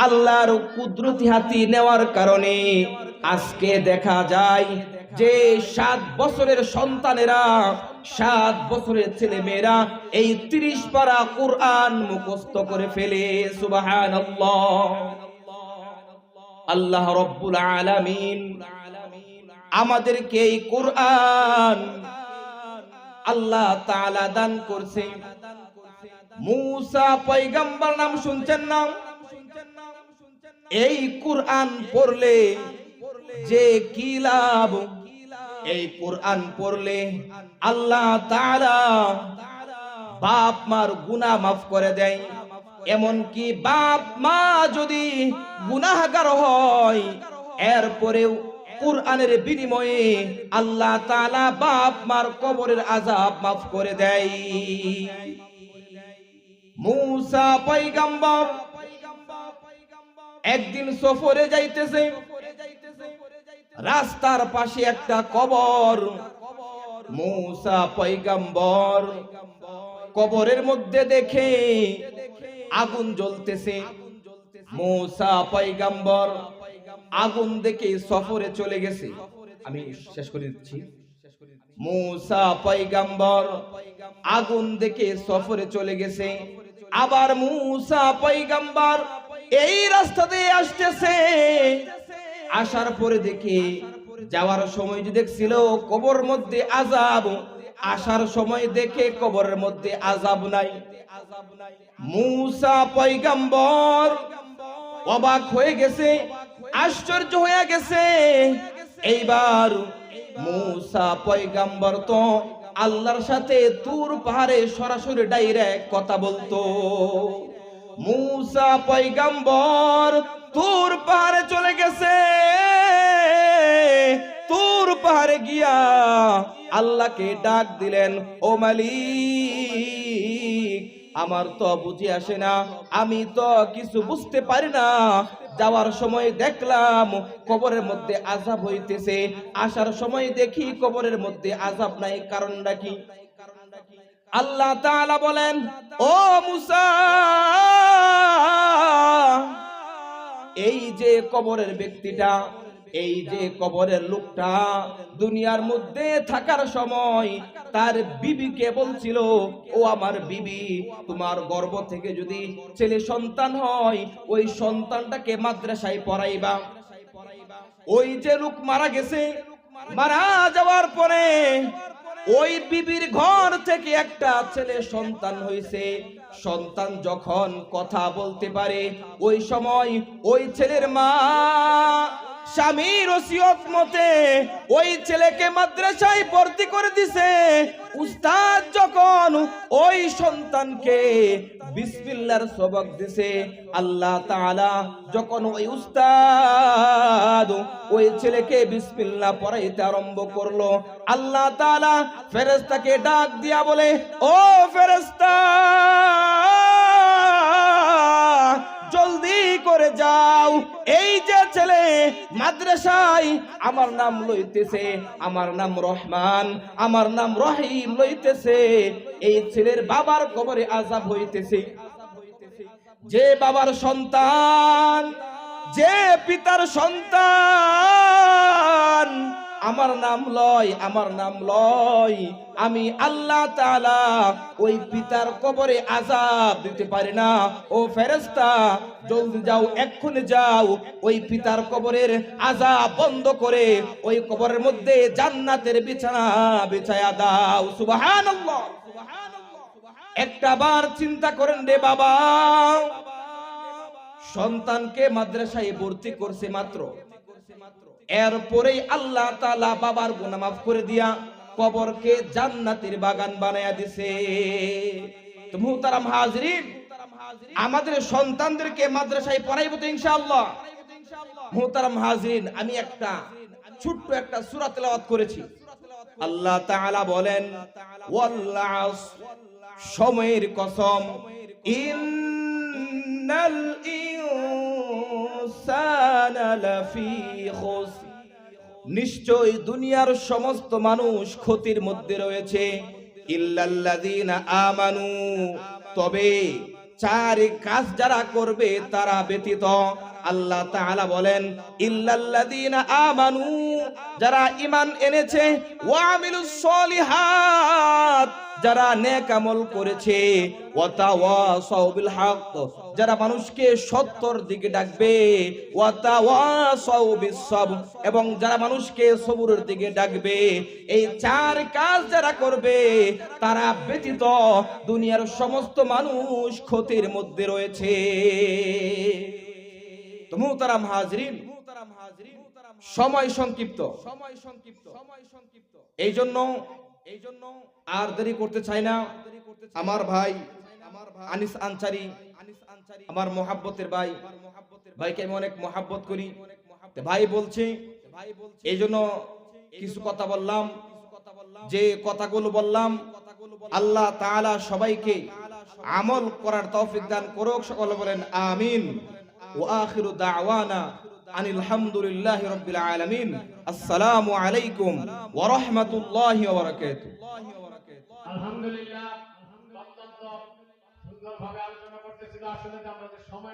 আল্লাহর কুদরতি হাতি নেওয়ার কারণে আজকে দেখা যায় যে 7 বছরের সন্তানেরা, 7 বছরের ছেলে মেয়েরা এই 30 পারা কোরআন মুখস্থ করে ফেলে। সুবহানাল্লাহ। আল্লাহ রাব্বুল আলামিন আমাদেরকে এই কোরআন আল্লাহ তাআলা দান করছে। মুসা পয়গম্বর নাম শুনছেন না? এই কোরআন পড়লে যে কি লাভ, এই কোরআন পড়লে আল্লাহ তাআলা বাপ মার গুনাহ মাফ করে দেয়। এমন কি বাপ মা যদি গুনাহগার হয়, এরপরেও কোরআনের বিনিময়ে আল্লাহ তাআলা বাপ মার কবরের আযাব মাফ করে দেয়। মুসা পয়গম্বর একদিন সফরে যাইতেছে, রাস্তার পাশে একটা কবর। মুসা পয়গম্বর কবরের মধ্যে দেখে আগুন জ্বলতেছে। মুসা পয়গম্বর আগুন দেখে সফরে চলে গেছে। আমি শেষ করে দিচ্ছি। মুসা পয়গম্বর আগুন দেখে সফরে চলে গেছে। আবার মুসা পয়গম্বর এই রাস্তা দিয়ে আসতেছে। আসার পরে দেখে যাওয়ার সময় যে দেখছিল কবর মধ্যে আযাব, আসার সময় দেখে কবরের মধ্যে আযাব নাই। মুসা পয়গম্বর অবাক হয়ে গেছে, আশ্চর্য হয়ে গেছে। এইবার মুসা পয়গম্বর তো আল্লাহর সাথে তুর পাহাড়ে সরাসরি ডাইরেক্ট কথা বলতো। মুসা পয়গম্বর তুর পাহাড়ে চলে গেছে। তুর পাহাড়ে গিয়া আল্লাহকে ডাক দিলেন, ও মালিক, আমার তো বুঝে আসে না, আমি তো কিছু বুঝতে পারি না। যাওয়ার সময় দেখলাম কবরের মধ্যে আযাব হইতেছে, আসার সময় দেখি কবরের মধ্যে আযাব নাই, কারণটা কি? আল্লাহ তাআলা বলেন, ও মুসা, এই যে কবরের ব্যক্তিটা, এই যে কবরের লোকটা দুনিয়ার মধ্যে থাকার সময় তার বিবিকে বলছিল, ও আমার বিবি, তোমার গর্ভ থেকে যদি ছেলে সন্তান হয় ওই সন্তানটাকে মাদ্রাসায় পড়াইবা। ওই যে লোক মারা গেছে, মারা যাওয়ার পরে ওই বিবির ঘর থেকে একটা ছেলে সন্তান হয়েছে। সন্তান যখন কথা বলতে পারে, ওই সময় ওই ছেলের মা স্বামীর ওসিয়ত মতে ওই ছেলেকে মাদ্রাসায় ভর্তি করে দিছে। উস্তাদ যখন ওই সন্তানকে বিসমিল্লাহর সবক দিছে, আল্লাহ তাআলা যখন ওই উস্তাদ ওই ছেলেকে বিসমিল্লাহ পড়াইতে আরম্ভ করলো, আল্লাহ তাআলা ফেরেশতাকে ডাক দিয়া বলে, ও ফেরেশতা, জলদি করে যাও, এই যে ছেলে মাদ্রাসায় আমার নাম লইতেছে, আমার নাম রহমান, আমার নাম রহিম লইতেছে, এই ছেলের বাবার কবরে আযাব হইতেছে। যে বাবার সন্তান, যে পিতার সন্তান আমার নাম লয়, আমার নাম লয়, আমি আল্লাহ তাআলা ওই পিতার কবরে আযাব দিতে পারি না। ও ফেরেশতা, জলদি যাও, এক্ষুনি যাও, ওই পিতার কবরের আযাব বন্ধ করে ওই কবরের মধ্যে জান্নাতের বিছানা বিছায়া দাও। সুবহানাল্লাহ। একটা বার চিন্তা করেন রে বাবা, সন্তানকে মাদ্রাসায় ভর্তি করছে মাত্র, এরপরেই আল্লাহ তাআলা বাবার গুনাহ মাফ করে দিয়া কবরকে জান্নাতের বাগান বানায়া দিছে। তো মুহতারাম হাজরিন, আমাদের সন্তানদেরকে মাদ্রাসায় পড়াইবো তো ইনশাআল্লাহ। মুহতারাম হাজরিন, আমি একটা ছোট্ট একটা সূরা তেলাওয়াত করেছি। আল্লাহ তাআলা বলেন, ওয়াল আসর, সময়ের কসম, ইন্নাল ইনসানা লাফি খুসর, নিশ্চয় দুনিয়ার সমস্ত মানুষ ক্ষতির মধ্যে রয়েছে, ইল্লাল্লাযীনা আমানু, তবে চার কাজ যারা করবে তারা ব্যতীত। আল্লাহ তাআলা বলেন ইল্লাল্লাযীনা আমানু, যারা ঈমান এনেছে, ওয়া আমিলুস সলিহাত, যারা নেক আমল করেছে, ওয়া তাওয়াসাউ বিল হক, যারা মানুষকে সত্যর দিকে ডাকবে, ওয়া তাওয়াসাউ বিস সবর, এবং যারা মানুষকে সবরের দিকে ডাকবে। এই চার কাজ যারা করবে তারা ব্যতীত দুনিয়ার সমস্ত মানুষ ক্ষতির মধ্যে রয়েছে। তো মুহতারাম হাজরিন, সময় সংক্ষিপ্ত, এই জন্য আর দেরি করতে চাই না। আমার ভাই আনিস আনসারী, আমার মহাব্বতের ভাই, ভাইকে আমি অনেক মহাব্বত করি। ভাই বলছে, এই জন্য কিছু কথা বললাম। যে কথাগুলো বললাম, আল্লাহ তাআলা সবাইকে আমল করার তৌফিক দান করুক। সকলে বলেন আমিন। ওয়া আখিরু দাওয়ানা আনিল হামদুলিল্লাহি রাব্বিল আলামিন। আসসালামু আলাইকুম ওয়া রাহমাতুল্লাহি ওয়া বারাকাতুহু। আলহামদুলিল্লাহ, অত্যন্ত সুন্দরভাবে আলোচনা করতেছিল। আসলে আমাদের সময়